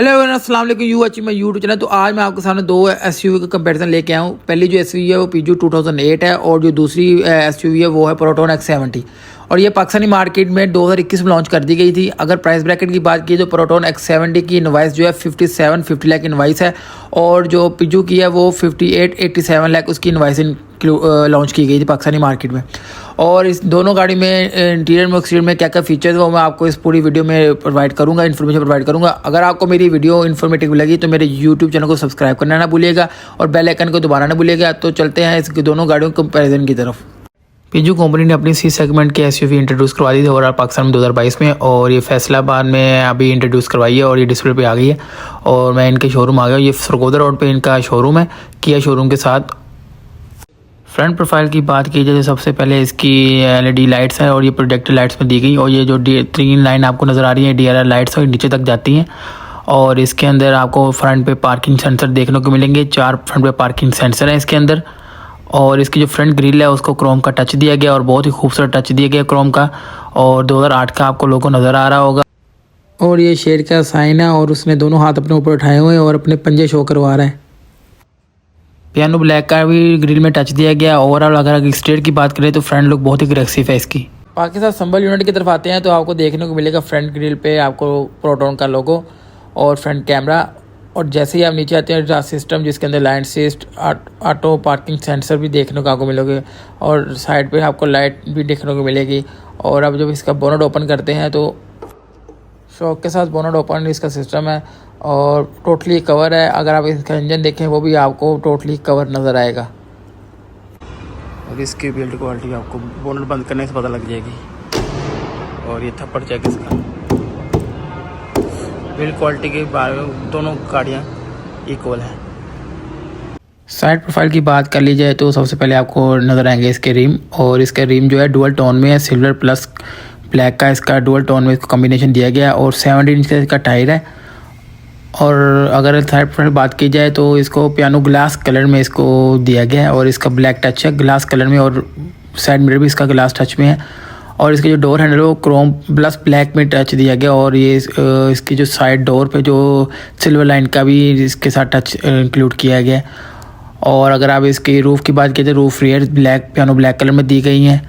Hello everyone, अस्सलाम वालेकुम। You watching my YouTube channel. तो आज मैं आपके सामने दो एसयूवी का कंपैरिजन लेके आया हूँ। पहली जो एसयूवी है वो पीजू 2008 है और जो दूसरी एसयूवी है वो है प्रोटॉन X70। और ये पाकिस्तानी मार्केट में 2021 में लॉन्च कर दी गई थी। अगर प्राइस ब्रैकेट की बात की तो प्रोटॉन X70 की इनवाइस जो है 50 लाख इनवाइस है और जो पीजू की है वो 87 लाख उसकी इनवाइस लॉन्च की गई थी पाकिस्तानी मार्केट में। और इस दोनों गाड़ी में इंटीरियर में एक्सटीरियर में क्या क्या फीचर्स वो मैं आपको इस पूरी वीडियो में प्रोवाइड करूंगा, इन्फॉर्मेशन प्रोवाइड करूंगा। अगर आपको मेरी वीडियो इन्फॉर्मेटिव लगी तो मेरे यूट्यूब चैनल को सब्सक्राइब करना ना भूलिएगा और बेल आइकन को दबाना ना भूलिएगा। तो चलते हैं इसकी दोनों गाड़ियों के कंपैरिजन की तरफ। पीजू कंपनी ने अपनी सी सेगमेंट के एसयूवी इंट्रोड्यूस करवा दी थी ओवरऑल पाकिस्तान में 2022 में, और ये फैसलाबाद में अभी इंट्रोड्यूस करवाई है और ये डिस्प्ले पे आ गई है। और मैं इनके शोरूम आ गया। ये सरगोदा रोड पे इनका शोरूम है, किया शोरूम के साथ। फ्रंट प्रोफाइल की बात की जाए तो सबसे पहले इसकी एलईडी लाइट्स है और ये प्रोजेक्टर लाइट्स में दी गई। और ये जो 3 लाइन आपको नज़र आ रही है डीआरएल लाइट्स और नीचे तक जाती हैं। और इसके अंदर आपको फ्रंट पे पार्किंग सेंसर देखने को मिलेंगे। 4 फ्रंट पे पार्किंग सेंसर हैं इसके अंदर। और इसकी जो फ्रंट ग्रिल है उसको क्रोम का टच दिया गया और बहुत ही खूबसूरत टच दिया गया क्रोम का। और 2008 का आपको लोगो नज़र आ रहा होगा। और ये शेर का साइन है और उसने दोनों हाथ अपने ऊपर उठाए हुए हैं और अपने पंजे शो करवा रहा है। पियानो ब्लैक का भी ग्रिल में टच दिया गया। ओवरऑल अगर एक्सटीरियर की बात करें तो फ्रंट लुक बहुत ही अग्रेसिव है इसकी। बाकी साथ संबल यूनिट की तरफ आते हैं तो आपको देखने को मिलेगा फ्रंट ग्रिल पे आपको प्रोटॉन का लोगो और फ्रंट कैमरा। और जैसे ही आप नीचे आते हैं सिस्टम जिसके अंदर line assist, auto parking sensor भी देखने को आपको मिलेंगे और साइड पे आपको लाइट भी देखने को मिलेगी। और अब जब इसका बोनट ओपन करते हैं तो शॉक के साथ बोनट ओपन इसका सिस्टम है और टोटली कवर है। अगर आप इसका इंजन देखें वो भी आपको टोटली कवर नज़र आएगा। और इसकी बिल्ड क्वालिटी आपको बोनट बंद करने से पता लग जाएगी। और ये थप्पड़ चेक इसका बिल्ड क्वालिटी के बारे में दोनों गाड़ियाँ इक्वल हैं। साइड प्रोफाइल की बात कर ली जाए तो सबसे पहले आपको नज़र आएंगे इसके रिम। और इसका रिम जो है डुअल टोन में है, सिल्वर प्लस ब्लैक का इसका डुअल टोन में इसको कॉम्बिनेशन दिया गया है। और 17 इंच का इसका टायर है। और अगर साइड प्रोफाइल बात की जाए तो इसको पियानो ग्लास कलर में इसको दिया गया है और इसका ब्लैक टच है ग्लास कलर में। और साइड मिरर भी इसका ग्लास टच में है। और इसके जो डोर हैंडल है वो क्रोम प्लस ब्लैक में टच दिया गया। और ये इसकी जो साइड डोर पे जो सिल्वर लाइन का भी इसके साथ टच इंक्लूड किया गया है। और अगर आप इसकी रूफ़ की बात की तो roof rear black piano black colour में दी गई हैं।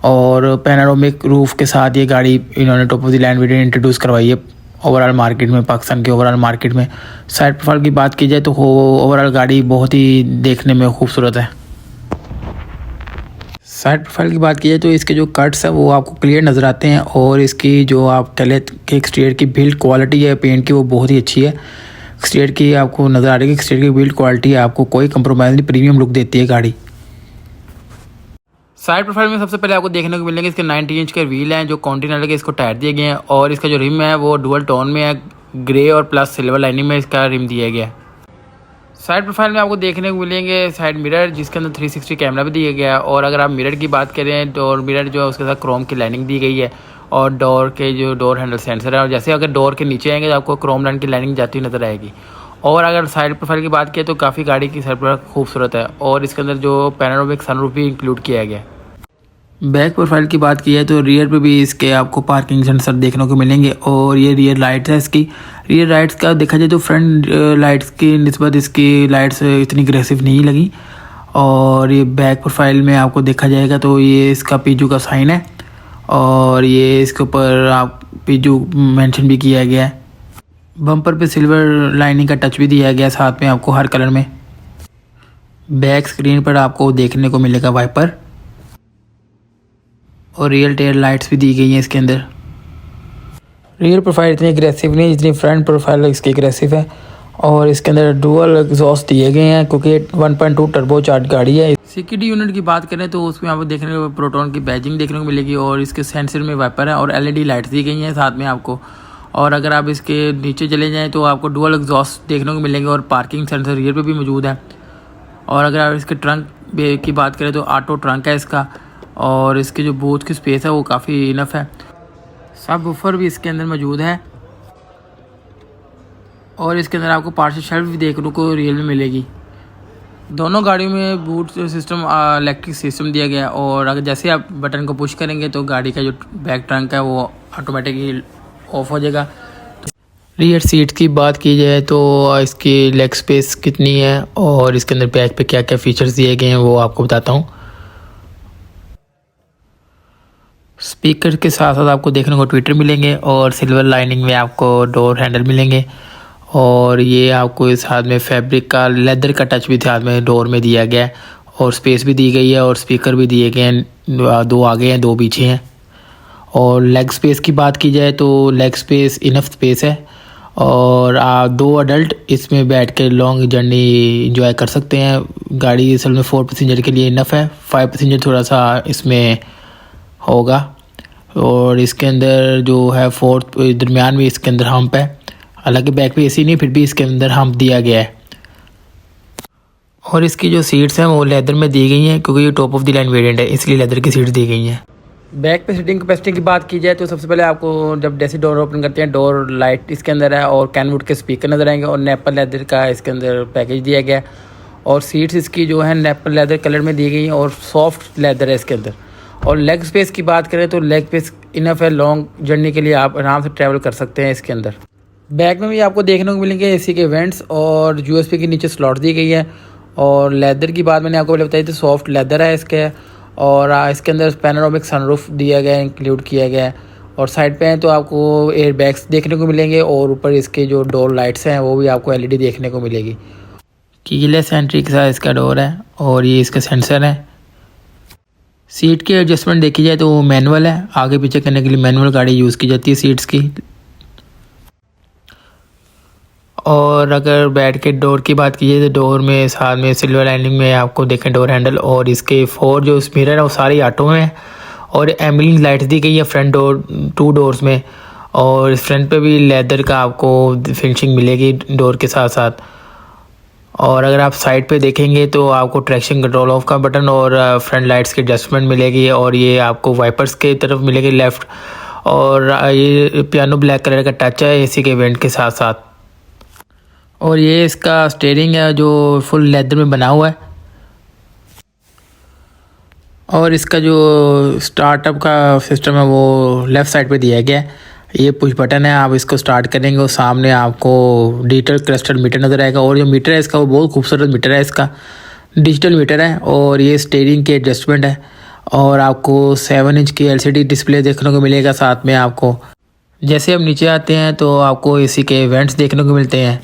और पैनारोमिक रूफ़ के साथ ये गाड़ी इन्होंने top of the line variant introduce करवाई है ओवरऑल मार्केट में, पाकिस्तान के ओवरऑल मार्केट में। साइड प्रोफाइल की बात की जाए तो ओवरऑल गाड़ी बहुत ही देखने में खूबसूरत है। साइड प्रोफाइल की बात की जाए तो इसके जो कट्स है वो आपको क्लियर नज़र आते हैं। और इसकी जो आप कह लें कि एक्सटीरियर की बिल्ड क्वालिटी है पेंट की वो बहुत ही अच्छी है। एक्सटीरियर की आपको नज़र आ रही है कि एक्सटीरियर की बिल्ड क्वालिटी आपको कोई कंप्रोमाइज़ नहीं, प्रीमियम लुक देती है गाड़ी। साइड प्रोफाइल में सबसे पहले आपको देखने को मिलेंगे इसके 90 इंच के व्हील हैं जो कॉन्टिनेंटल के इसको टायर दिए गए हैं। और इसका जो रिम है वो डुअल टोन में है, ग्रे और प्लस सिल्वर लाइनिंग में इसका रिम दिया गया है। साइड प्रोफाइल में आपको देखने को मिलेंगे साइड मिरर जिसके अंदर 360 कैमरा भी दिया गया है। और अगर आप मिरर की बात करें तो मिरर जो है उसके साथ क्रोम की लाइनिंग दी गई है। और डोर के जो डोर हैंडल सेंसर है और जैसे अगर डोर के नीचे आएंगे तो आपको क्रोम लाइन की लाइनिंग जाती हुई नज़र आएगी। और अगर साइड प्रोफाइल की बात करें तो काफ़ी गाड़ी की साइड प्रोफाइल खूबसूरत है और इसके अंदर जो पैनोरामिक सनरूफ भी इंक्लूड किया गया है। बैक प्रोफाइल की बात की है तो रियर पे भी इसके आपको पार्किंग सेंसर देखने को मिलेंगे। और ये रियर लाइट्स है इसकी। रियर लाइट्स का देखा जाए तो फ्रंट लाइट्स की निस्बत इसकी लाइट्स इतनी अग्रेसिव नहीं लगी। और ये बैक प्रोफाइल में आपको देखा जाएगा तो ये इसका पीजू का साइन है और ये इसके ऊपर आप पीजू मेंशन भी किया गया है। बम्पर पे सिल्वर लाइनिंग का टच भी दिया गया साथ में आपको हर कलर में। बैक स्क्रीन पर आपको देखने को मिलेगा वाइपर और रियल टेल लाइट्स भी दी गई हैं इसके अंदर। रियर प्रोफाइल इतनी अग्रेसिव नहीं जितनी फ्रंट प्रोफाइल इसकी अग्रेसिव है। और इसके अंदर डुअल एग्जॉस्ट दिए गए हैं क्योंकि 1.2 टर्बो चार्ज गाड़ी है। सिक्योरिटी यूनिट की बात करें तो उसमें आपको देखने को प्रोटॉन की बैजिंग देखने को मिलेगी और इसके सेंसर में वाइपर है और एलईडी लाइट्स दी गई हैं साथ में आपको। और अगर आप इसके नीचे चले जाएँ तो आपको डुअल एग्जॉस्ट देखने को मिलेंगे और पार्किंग सेंसर रियर पर भी मौजूद है। और अगर आप इसके ट्रंक की बात करें तो ऑटो ट्रंक है इसका। और इसकी जो बूथ की स्पेस है वो काफ़ी इनफ है। सब वूफर भी इसके अंदर मौजूद है। और इसके अंदर आपको पार्सल शेल्फ भी देखने को रियल में मिलेगी। दोनों गाड़ियों में बूट सिस्टम इलेक्ट्रिक सिस्टम दिया गया है। और अगर जैसे आप बटन को पुश करेंगे तो गाड़ी का जो बैक ट्रंक है वो ऑटोमेटिकली ऑफ हो जाएगा। रियर सीट की बात की जाए तो इसकी लेग स्पेस कितनी है और इसके अंदर बैक पे क्या क्या फीचर्स दिए गए हैं वो आपको बताता हूँ। स्पीकर के साथ साथ आपको देखने को ट्विटर मिलेंगे और सिल्वर लाइनिंग में आपको डोर हैंडल मिलेंगे और ये आपको इस हाथ में फैब्रिक का लेदर का टच भी हाथ में डोर में दिया गया है और स्पेस भी दी गई है और स्पीकर भी दिए गए हैं, दो आगे हैं दो पीछे हैं। और लेग स्पेस की बात की जाए तो लेग स्पेस इनफ स्पेस है और दो अडल्ट इसमें बैठ के लॉन्ग जर्नी इंजॉय कर सकते हैं। गाड़ी असल में 4 पैसेंजर के लिए इनफ है, 5 पैसेंजर थोड़ा सा इसमें होगा। और इसके अंदर जो है फोर्थ दरमियान में इसके अंदर हम्प है, हालांकि बैक पे एसी नहीं फिर भी इसके अंदर हम्प दिया गया है। और इसकी जो सीट्स हैं वो लेदर में दी गई हैं क्योंकि ये top of the line variant है इसलिए लेदर की सीट्स दी गई हैं। बैक पे सीटिंग कैपेसिटी की बात की जाए तो सबसे पहले आपको जब जैसे डोर ओपन करते हैं डोर लाइट इसके अंदर है और कैनवुड के स्पीकर नज़र आएंगे और नेपल लेदर का इसके अंदर पैकेज दिया गया है। और सीट्स इसकी जो है नेपल लेदर कलर में दी गई हैं और सॉफ्ट लेदर है इसके अंदर। और लेग स्पेस की बात करें तो लेग स्पेस इनफ है, लॉन्ग जर्नी के लिए आप आराम से ट्रैवल कर सकते हैं इसके अंदर। बैक में भी आपको देखने को मिलेंगे एसी के वेंट्स और यूएसबी के नीचे स्लॉट दी गई है। और लेदर की बात मैंने आपको पहले बताई थी, सॉफ्ट लेदर है इसके और इसके अंदर पैनोरामिक सनरूफ दिया गया है, इंक्लूड किया गया है। और साइड पे हैं तो आपको एयर बैग्स देखने को मिलेंगे और ऊपर इसके जो डोर लाइट्स हैं वो भी आपको एलईडी देखने को मिलेगी। कीलेस एंट्री के साथ इसका डोर है और ये इसका सेंसर है। सीट की एडजस्टमेंट देखी जाए तो वो मैनुअल है, आगे पीछे करने के लिए मैनुअल गाड़ी यूज़ की जाती है सीट्स की। और अगर बैठ के डोर की बात की जाए तो डोर में साथ में सिल्वर लाइनिंग में आपको देखें डोर हैंडल और इसके 4 जो मिरर है वो सारी ऑटो में है और एम्बलिंग लाइट्स दी गई है फ्रंट डोर 2 डोर्स में। और फ्रंट पे भी लेदर का आपको फिनिशिंग मिलेगी डोर के साथ साथ। और अगर आप साइड पे देखेंगे तो आपको ट्रैक्शन कंट्रोल ऑफ का बटन और फ्रंट लाइट्स की एडजस्टमेंट मिलेगी और ये आपको वाइपर्स के तरफ मिलेगी लेफ़्ट। और ये पियानो ब्लैक कलर का टच है एसी के वेंट के साथ साथ। और ये इसका स्टीयरिंग है जो फुल लेदर में बना हुआ है। और इसका जो स्टार्टअप का सिस्टम है वो लेफ़्ट साइड पे दिया गया है, ये पुश बटन है, आप इसको स्टार्ट करेंगे और सामने आपको डिजिटल क्लस्टर मीटर नज़र आएगा। और जो मीटर है इसका वो बहुत खूबसूरत मीटर है, इसका डिजिटल मीटर है और ये स्टीयरिंग की एडजस्टमेंट है। और आपको 7 इंच की एलसीडी डिस्प्ले देखने को मिलेगा साथ में आपको। जैसे हम नीचे आते हैं तो आपको एसी के वेंट्स देखने को मिलते हैं।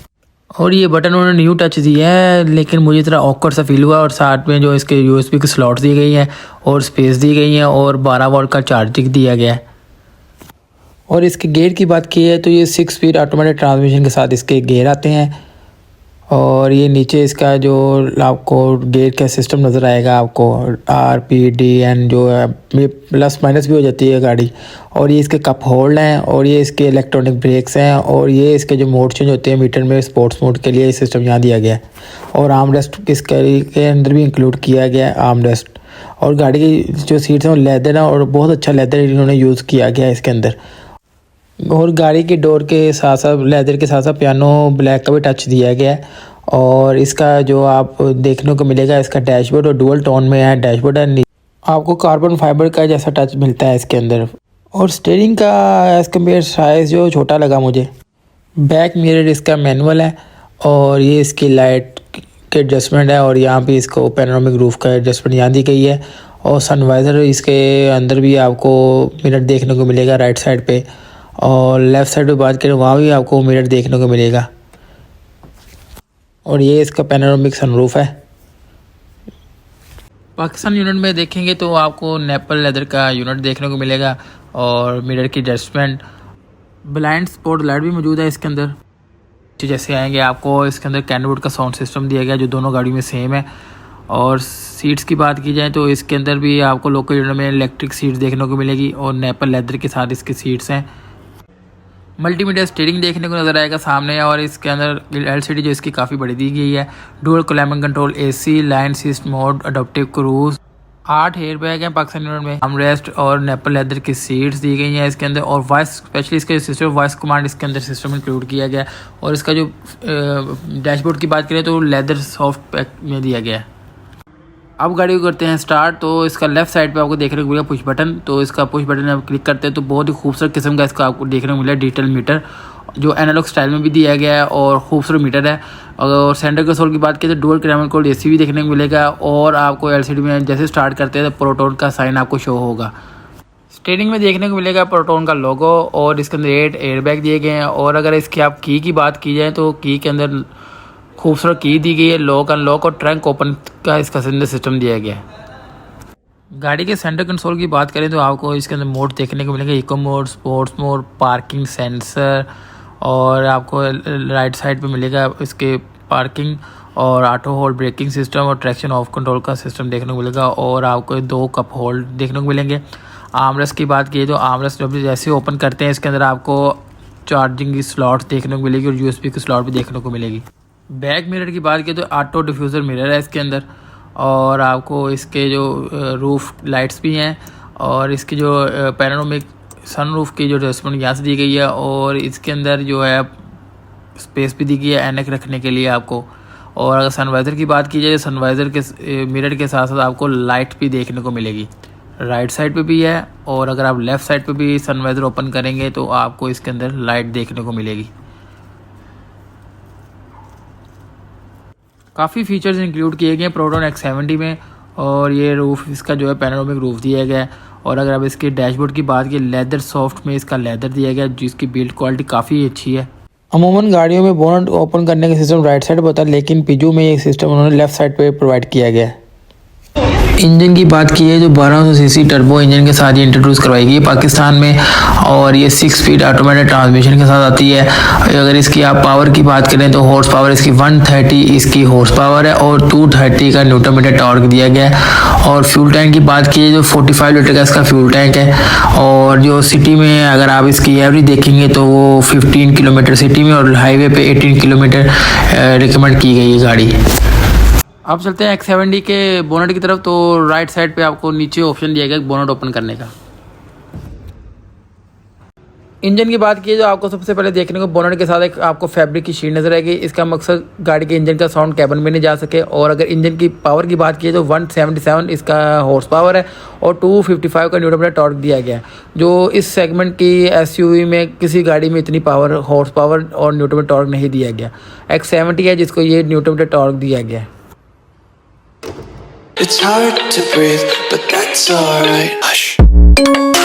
और ये बटन उन्होंने न्यू टच दिया है लेकिन मुझे थोड़ा ऑकवर्ड सा फील हुआ। और साथ में जो इसके यूएसबी की स्लॉट्स दी गई हैं और स्पेस दी गई हैं और 12 वोल्ट का चार्जिंग दिया गया है। और इसके गेयर की बात की है तो ये 6 स्पीड ऑटोमेटिक ट्रांसमिशन के साथ इसके गेयर आते हैं। और ये नीचे इसका जो आपको गेयर का सिस्टम नज़र आएगा आपको RPDN जो है प्लस माइनस भी हो जाती है गाड़ी। और ये इसके कप होल्ड हैं और ये इसके इलेक्ट्रॉनिक ब्रेक्स हैं और ये इसके जो मोड चेंज होते हैं मीटर में स्पोर्ट्स मोड के लिए सिस्टम यहाँ दिया गया है। और आर्म रेस्ट इसके के अंदर भी इंक्लूड किया गया है आर्म रेस्ट। और गाड़ी की जो सीट्स हैं वो लेदर है और बहुत अच्छा लेदर इन्होंने यूज़ किया गया है इसके अंदर। और गाड़ी के डोर के साथ साथ लेदर के साथ साथ पियानो ब्लैक का भी टच दिया गया है। और इसका जो आप देखने को मिलेगा इसका डैशबोर्ड और डुअल टोन में है डैशबोर्ड है, आपको कार्बन फाइबर का जैसा टच मिलता है इसके अंदर। और स्टीयरिंग का एज़ कम्पेयर साइज़ जो छोटा लगा मुझे। बैक मिरर इसका मैनुअल है और ये इसकी लाइट के एडजस्टमेंट है और यहाँ पे इसको पैनोरामिक रूफ का एडजस्टमेंट यहाँ दी गई है। और सनवाइज़र इसके अंदर भी आपको मिरर देखने को मिलेगा राइट साइड पे। और लेफ़्ट साइड पे बात करें वहाँ भी आपको मिरर देखने को मिलेगा। और ये इसका पैनोरामिक सनरूफ है। पाकिस्तान यूनिट में देखेंगे तो आपको नेपल लेदर का यूनिट देखने को मिलेगा और मिरर की एडजस्टमेंट, ब्लाइंड स्पॉट लाइट भी मौजूद है इसके अंदर। जैसे आएंगे आपको इसके अंदर कैनवुड का साउंड सिस्टम दिया गया जो दोनों गाड़ियों में सेम है। और सीट्स की बात की जाए तो इसके अंदर भी आपको लोकल यूनिट में इलेक्ट्रिक सीट्स देखने को मिलेगी और नेपल लेदर के साथ इसकी सीट्स हैं। मल्टीमीडिया स्टीयरिंग देखने को नज़र आएगा सामने और इसके अंदर एलसीडी जो इसकी काफ़ी बड़ी दी गई है। Dual climate control, AC, line assist mode, adoptive cruise, 8 air bag हैं पाकिस्तान यूनिट में, आर्मरेस्ट और नेपल लेदर की सीट्स दी गई हैं इसके अंदर। और वॉइस स्पेशली इसके सिस्टम वॉइस कमांड इसके अंदर सिस्टम इंक्लूड किया गया है। और इसका जो डैशबोर्ड की बात करें तो लेदर सॉफ्ट पैक में दिया गया है। अब गाड़ी को करते हैं स्टार्ट तो इसका लेफ्ट साइड पे आपको देखने को मिलेगा पुश बटन। तो इसका पुश बटन आप क्लिक करते हैं तो बहुत ही खूबसूरत किस्म का इसका आपको देखने को मिलेगा डिजिटल मीटर। जो एनालॉग स्टाइल में भी दिया गया है और खूबसूरत मीटर है। और सेंटर कंसोल की बात करें तो डुअल क्लाइमेट कंट्रोल एसी भी देखने को मिलेगा और आपको एलसीडी में जैसे स्टार्ट करते हैं तो प्रोटोन का साइन आपको शो होगा। स्टीयरिंग में देखने को मिलेगा प्रोटोन का लोगो और इसके अंदर 8 एयरबैग दिए गए हैं। और अगर इसकी आप की बात की जाए तो की के अंदर खूबसूरत की दी गई है, लॉक अनलॉक और ट्रंक ओपन का इसका अंदर सिस्टम दिया गया है। गाड़ी के सेंटर कंसोल की बात करें तो आपको इसके अंदर मोड देखने को मिलेगा, eco mode, sports mode, parking sensor और आपको राइट साइड पे मिलेगा इसके पार्किंग और ऑटो होल्ड ब्रेकिंग सिस्टम और ट्रैक्शन ऑफ कंट्रोल का सिस्टम देखने को मिलेगा। और आपको 2 कप होल्ड देखने को मिलेंगे। आर्मरेस्ट की बात की तो आर्मरेस्ट जब जैसे ओपन करते हैं इसके अंदर आपको चार्जिंग की स्लॉट देखने को मिलेगी और यूएसबी की स्लॉट भी देखने को मिलेगी। बैक मिरर की बात की तो ऑटो डिफ्यूज़र मिरर है इसके अंदर और आपको इसके जो रूफ लाइट्स भी हैं और इसकी जो पैनोरामिक सनरूफ की जो एडजस्टमेंट यहाँ से दी गई है और इसके अंदर जो है स्पेस भी दी गई है ऐनक रखने के लिए आपको। और अगर सनवाइज़र की बात की जाए सनवाइज़र के मिरर के साथ साथ आपको लाइट भी देखने को मिलेगी, राइट साइड पे भी है और अगर आप लेफ़्ट साइड पे भी सनवाइज़र ओपन करेंगे तो आपको इसके अंदर लाइट देखने को मिलेगी। काफ़ी फीचर्स इंक्लूड किए गए हैं प्रोटॉन X70 में और ये रूफ़ इसका जो है पैनोरामिक रूफ़ दिया गया है। और अगर आप इसके डैशबोर्ड की बात की लेदर सॉफ्ट में इसका लेदर दिया गया है जिसकी बिल्ड क्वालिटी काफ़ी अच्छी है। अमूमन गाड़ियों में बोनट ओपन करने का सिस्टम राइट साइड पर होता है लेकिन पिजू में ये सिस्टम उन्होंने लेफ़्ट साइड पे प्रोवाइड किया गया है। इंजन की बात की है जो 1200 सीसी टर्बो इंजन के साथ ये इंट्रोड्यूस करवाई गई है पाकिस्तान में और ये 6 स्पीड ऑटोमेटिक ट्रांसमिशन के साथ आती है। अगर इसकी आप पावर की बात करें तो हॉर्स पावर इसकी 130 इसकी हॉर्स पावर है और 230 का न्यूटन मीटर टॉर्क दिया गया है। और फ्यूल टैंक की बात की जो 45 लीटर का इसका फ्यूल टैंक है और जो सिटी में अगर आप इसकी एवरेज देखेंगे तो वो 15 किलोमीटर सिटी में और हाईवे पे 18 किलोमीटर रिकमेंड की गई है गाड़ी। अब चलते हैं X70 के बोनट की तरफ। तो राइट साइड पे आपको नीचे ऑप्शन दिया गया बोनट ओपन करने का। इंजन की बात की जो आपको सबसे पहले देखने को बोनट के साथ एक आपको फैब्रिक की शीट नजर आएगी। इसका मकसद गाड़ी के इंजन का साउंड कैबिन में नहीं जा सके। और अगर इंजन की पावर की बात की तो 177 इसका हॉर्स पावर है और 255 का न्यूटन मीटर टॉर्क दिया गया है जो इस सेगमेंट की एसयूवी में किसी गाड़ी में इतनी पावर हॉर्स पावर और न्यूटन मीटर टॉर्क नहीं दिया गया। X70 है जिसको ये न्यूटन मीटर टॉर्क दिया गया है। It's hard to breathe, but that's alright. Hush.